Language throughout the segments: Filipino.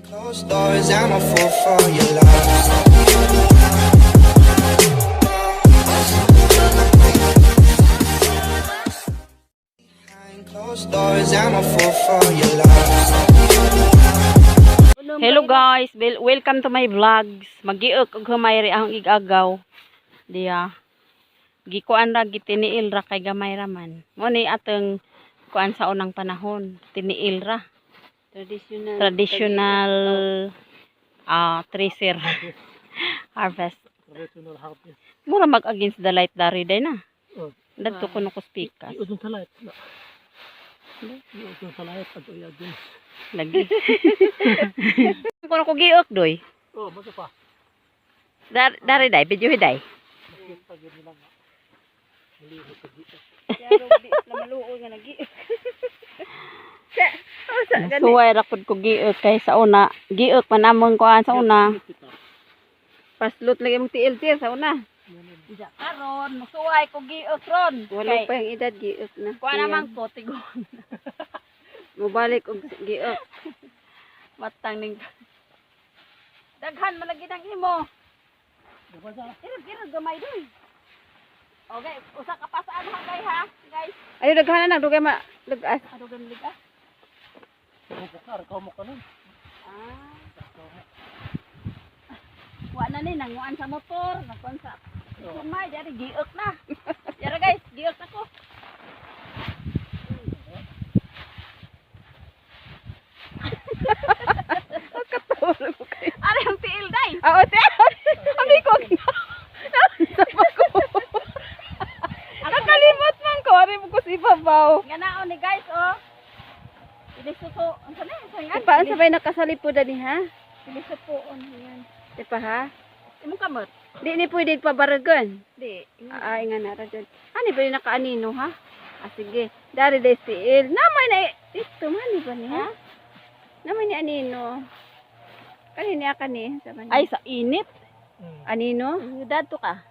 Closed doors, I'm a fool for your love. Behind closed doors, I'm a fool for your love. Hello guys, welcome to my vlogs. Magiok og gamay ri ang igagaw. Diya. Gikuan ra gitiniil ra kay gamay ra man. Mo ni ateng kuan sa unang panahon, tiniil ra. Traditional treasure harvest. Traditional harvest. Mura mag against the light dari day na. Oh, Dadto ko no kuspikas. iudon sa light. Iudon sa light at uyagin. Lagi. Kuno ko giok doy. Oh, mo pa. Dari day, video day. Bakit pag yun lang. Maliho sa dito. Yaro di na maluoy nga lagi. Suway ra pud ko giok kay sa una. Giok man amon kuan sa una. Paslot lagi mong tiil sa una. Dija karon musuway ko giok ron. Wala pa yung edad, giok na. Kuan naman ko tigon. Mubalik og giok. Matang ning daghan man lagi nang imo. Irog gamay doy. Okay, usa ka pa sa ano ha, guys. Ayo daghanan na dugay ma lugas. Ano gan liga? Bukar ka mo kanon. Wa na ni nanguan sa motor, nakon sa. Kumay dari giok na. Yara guys, giok na ko. Ari ang tiil day. Ah, ote. Abi ko. Nakalimot man ko, ari mo ko si babaw. Nga naon ni guys oh. Ilisuso, ang sana sangan. Paano sabay nakasalipod ani ha? Ilisuso on yan. Di pa ha? Imong kamot. Di ni pwede pabaragon. Di. Ay nga na ra jud. Ani ba yung nakaanino ha? Ah, sige. Dari des tiil. Namay na ito man ni ba ni ha? Namay ni anino. Kanini ka ni sa man. Ay sa init. Anino? Dadto ka.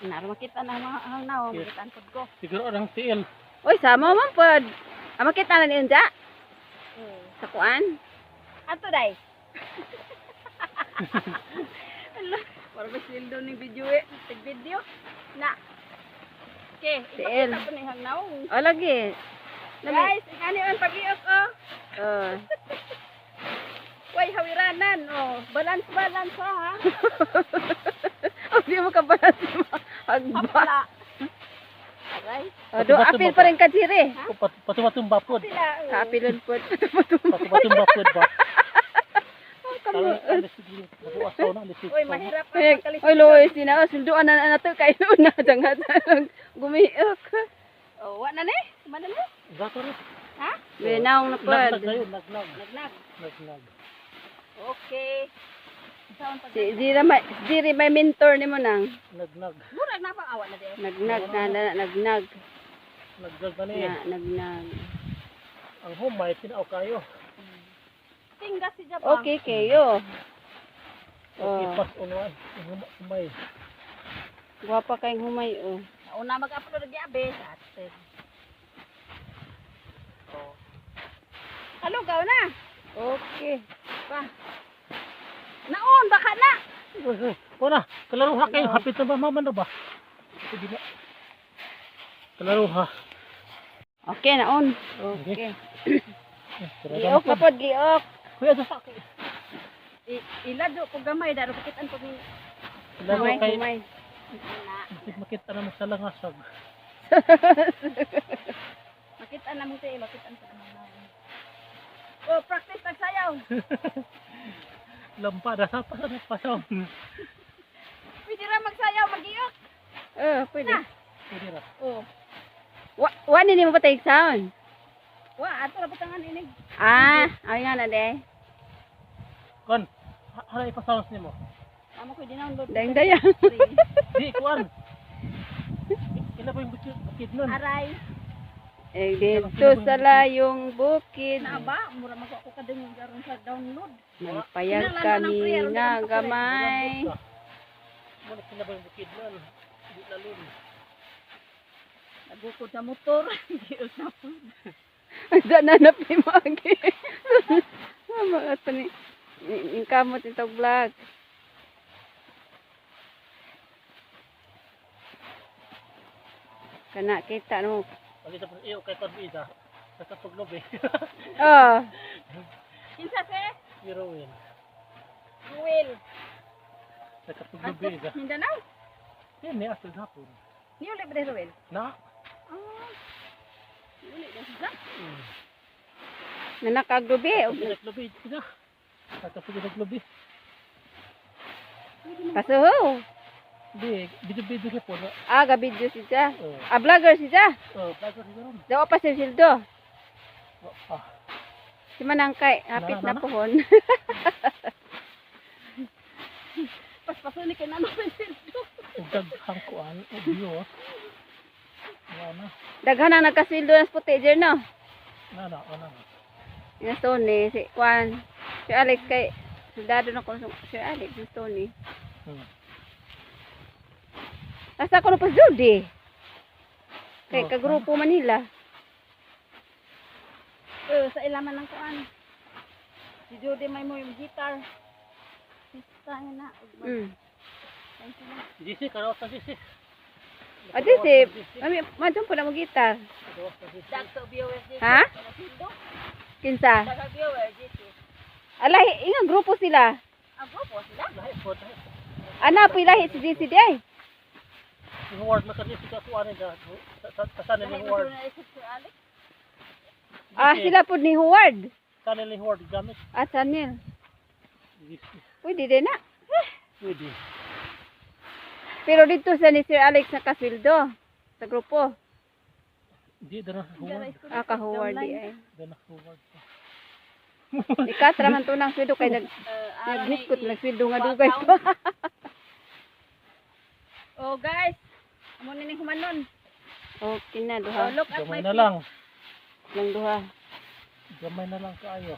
Naro makita na mga hangnaw, makita pud ko. Siguro ang tiil. Oy, sama man pod. Ah, makita na ni unja sa kuan. Ato day. Para ba sildo ning video tig video na. Okay, Tiil. ipakita ko ni hangnaw. O lagi. Guys, ingani ang pagiok oh. Oh. Way hawiranan oh. Balance ha. Oh, di mo ka balas mo. Agba. Apala. Aray. O, do apil pa rin ka diri. Patumatong bapod. Sila. Apilon pod. Patumatong bapod ba? Kamu. Nabuasaw na. Uy, mahirap pa Oy, magkalis. oy Lois, sina sunduan na nato kay una jangat gumiok. Oh, wa na ni? Mana ni? Gato rin. Ha? Benaw na pod. Naglag ngayon. Naglag. Naglag. Okay. Saan pa? Si diri may mentor nimo nang. Naglag. Murag na pa awa na di. Nagnag na nagnag. Naglag na niya. Na nagnag. Ang humay, tinaaw kayo. Tingga si Japan. Okay kayo. Okay, Oh, pas unuan. Humay. guwapa kayong humay oh. Una mag-upload di abe. Atin. Oh. Halo gaw na. Okay. Pa. Naon baka na. Wala, kalaro ha kayo. Hapit na ba? Maman na ba? Pwede na. Kalaro ha. Okay naon. Okay. Giok na pod giok. Kuya, sa sakit. Ilado ko gamay daro pakitan ko ni. Kalaro Humay, kay. humay. Makita naman sa langasag. Makita na mo tayo, makita ko na. Oh, practice tagsayaw. Lampada sa pasaw. Pwede ra magsayaw, magiyok. Pwede. Na. Pwede ra. Oh. Wani ni mo patay sound. Wa, ato ra butangan inig. Ah, ay nga na de. Kon, hala ipasounds nimo. Amo ko dinownload. Dang daya. Di, kuan. Kila ba yung bukid nun? Aray. Eh dito sa layong bukid. Na ba, mura mag ako kadungog garon sa download. Nagpayag kami nga gamay. Muna kila ba yung bukid nun? Di lalun. Nagukod sa motor. Giyok na po. Ang nanap ni Magi. kamot itong vlog. Kana kita no. Pagkita po iyo kay Pabida. Sa katuglob eh. Oh. Kinsa se? Heroin. Will. Sa katuglob eh. Mindanao. Yan ni asal hapon. Ni uli ba dito, Will? Na. Uli na siya. Nanakagdubi. Katuglob eh. Ina. Sa katuglob eh. Pasuho. Di, video-video ka po na. Aga video siya. Oh. Vlogger siya. Bago rin ron. Daw pa si Sildo. Ah. Si Manangkay. Hapit na pohon. Paspasuni kay nano sa Sildo. Daghang kuan. Obyo. Ano? Daghan ang nagkasildo ng puti dyan no. Ano. Yung Tony. Si Kwan. Si Alex kay. Soldado na konsum. Si Alex. Si Tony. Asa ko na pa Judy. Kay kagrupo Manila. Sa ilaman ng kuan. Si Judy may mo yung guitar. Sista niya na. GC, karawas na GC. Adi si. Madun po na mo gitar. Dagto viewers dito. Ha? Kinsa? Daga viewers dito. Alay, ingang grupo sila. Ako po sila. Lahi po. Ana po ilahi si GCD ay. Yung ward na kanil sa kuan nila. Kasanin yung ward. Sila po ni Howard. Kanil yung ward gamit. At Sanil. GC. Pwede din na. Pwede. Pero dito sa ni Sir Alex nakasweldo. Sa grupo. Di, dana Howard. Ka-Howard di ay. Dana Howard. Ikatra man to ng sweldo kay naghiskot nagsweldo nga dugay pa. Oh guys. Amo ni humanon. Okay na duha. Look at my Gamay na lang. Lang duha. Gamay na lang kaayo.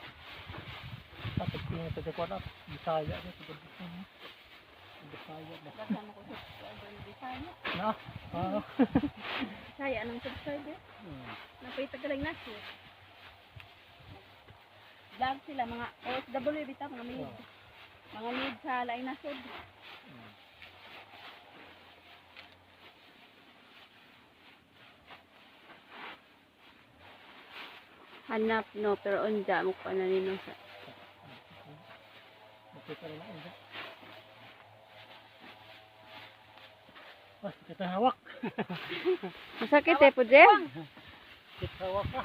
Tapos tingin sa kuan at Bisaya na sa Bisaya na. Na. Saya anong subscriber? Napita ka lang nasi. Vlog sila mga OFW bitaw mga mid. Mga mid sa lain nasod. Hanap no pero unja mo pa na nino sa. Makita na lang. Mas kita hawak. Masakit eh po dyan. Kita hawak ka.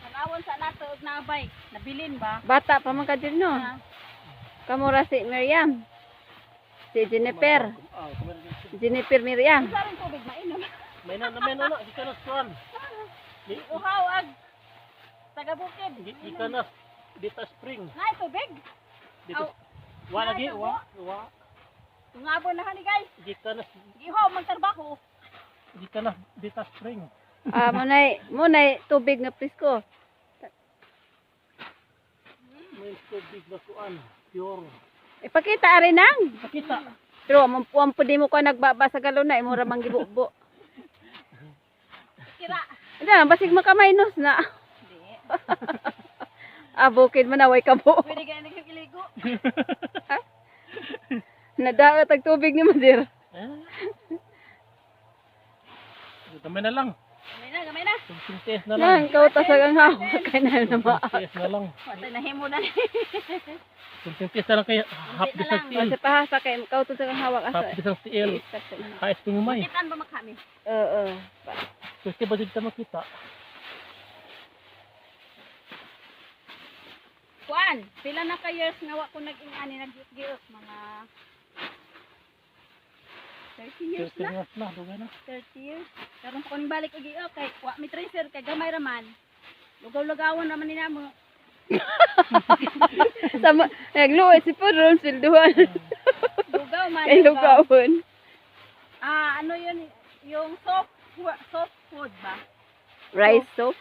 Tanawon sa nato og naabay. Nabilin ba? Bata pa man ka dyan no. Kamura si Miriam. Si Jennifer. Jennifer Miriam. Sa rin tubig mainom. May na, di ka na kuan. Uhaw ag taga bukid. Di ka na dita spring. Nay tubig. Dito. Wa lagi, wa. Tungabon na ni guys. Di ka na Ihaw magtrabaho. dita spring. Munay tubig nga presko. May tubig na kuan. Pure. Ipakita ari nang. Pakita. Pero ampuan po di mo ko nagbaba sa galon na imura mang gibubo. Kira. Ida basig makamainos na. Bukid man away kabo. Pwede ka nagkiligo. Nadaot ang tubig ni Madir. Gamay na lang. Gamay na. Test na lang. Nang ikaw tasagang hawak kay na naman. Test na lang. Patay na himo na. Test na lang kay half Kunti na bisang lang. tiil. Sa pahasa kay ikaw tasagang hawak Half asa. bisang tiil. Hais pingumay. Kitaan ba makami? Oo. Kasi ba dito makita? Kuan, pila na ka years nga wa ko nag-ingani nag-giok mga 30 years na. 30 years na, dugay na. 30 years. Karon ko ning balik og giok kay wa mi tracer kay gamay raman. Lugaw-lugawon raman ni namo. Sama nagluoy si Pudron silduhan. Lugaw man. Kay lugawon. Ano yun yung soft food ba? Rice soup.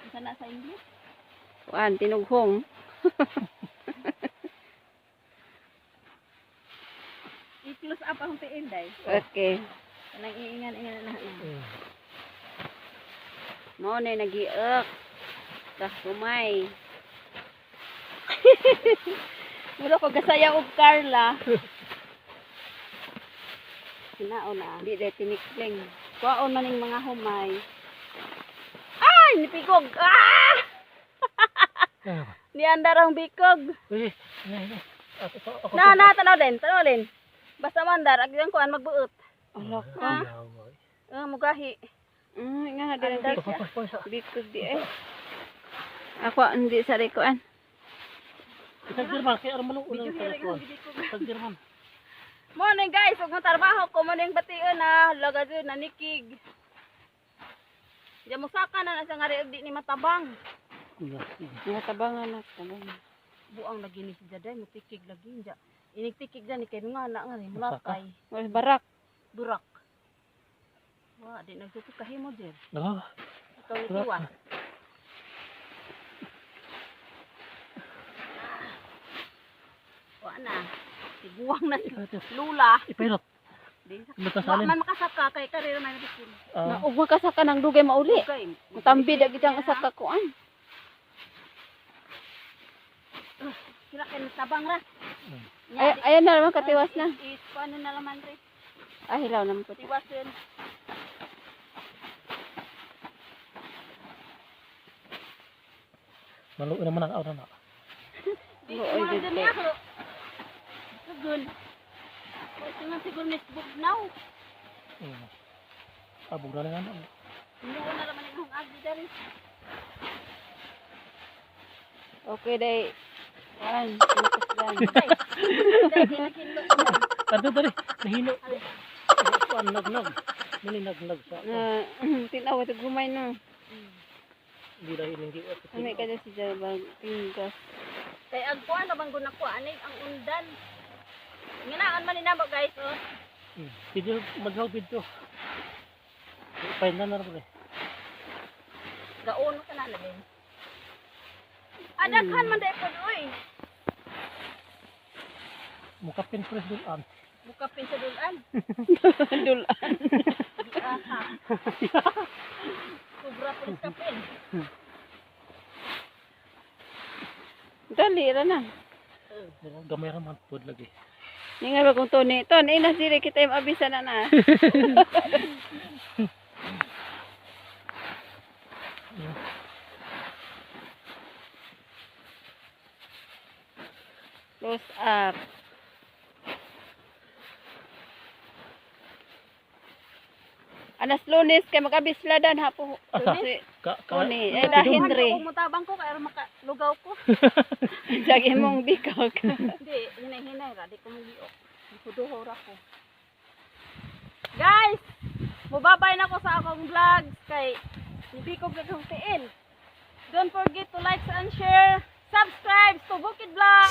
Isa na sa English. Kuan tinughong. I-close up ang tiil day. Okay. Kanang iingan na. Mo na nagiok. Ta humay. Mula ko gasaya og Carla. Sinaon na. Di day tinikling. Kuwaon man ning mga humay. Ay, nipikog. Ah! Ni andar ang bikog. Uy, ini. Ako. Na, tanaw din. Basta mandar, agyan ko an magbuot. Ala Ha? ka. Mugahi. Nga na din Andar siya. Papa. Bikog di eh. Ako hindi sa rikuan. Tagdirman kay armalo Video ulang hiring telefon. ang bikog. Tagdirman. Morning guys, ug mo trabaho ko mo ning bation na lagad na nikig. Diya mo saka na sa ngari og di ni matabang. Nga tabangan na. Tabangan. Buang lagi ni si Jaday mo tikig lagi diya. Inig tikig diyan ni kay nga na nga ni mulatay. Mas barak. Burak. Wa di nagtutok kahimo dir. Ah, Ikaw ni Tiwa. Wa na. Siguang na si Lula. ipirot. Di sa Lutas wa alin. man makasaka kay karir man bikin. Na ug makasaka ng dugay mauli. Okay. Tambi da gitang asaka kuan. Sila kay tabang ra. Ay ayan na naman katiwas na. Is paano na laman re? Ah hilaw naman puti. Tiwasin. Maluin naman ang aura na. Di Oo, mo ay, na dito. ako. Sugun. Kasi nga siguro netbook now. Abog na lang ano. Hindi ko na naman yung agi dari. Okay day. Kuan. Lukas lang. Dahil kinakinlo ko. Tadi. Nahino. Kuan nagnog. Mini nagnog sa. Na tinaw ito gumay no. Hindi dahil hindi. Ano ka na si Jabal Pingas. Kay ang kuha naman ko nakuha anig ang undan. Nginaan man ninabo guys oh. Video maghaw video. Pain na na rin. Gaon ka na din. Adakhan man dai pod oy. Mukapin press dulan. Bukapin sa dulan. Dulan. Aha. Sobra po kapin. Dali ra na. Gamay ra man pod lagi. Ningal ba kung Tony? Ton, ina sila kita yung abisa na na. Close up. Anas Lunes kay mag-abis sila dan hapo. Asa? Si Ka Tony, eh da Henry. Kung mutabang ko kay makalugaw ko. Sige mong bikaw ka. Hindi, hinay-hinay ra di ko mugiok. Kuduho ra ko. Guys, mubabay na ko sa akong vlogs kay hindi ko gagawin tiin. Don't forget to like and share. Subscribe to Bukid Vlog.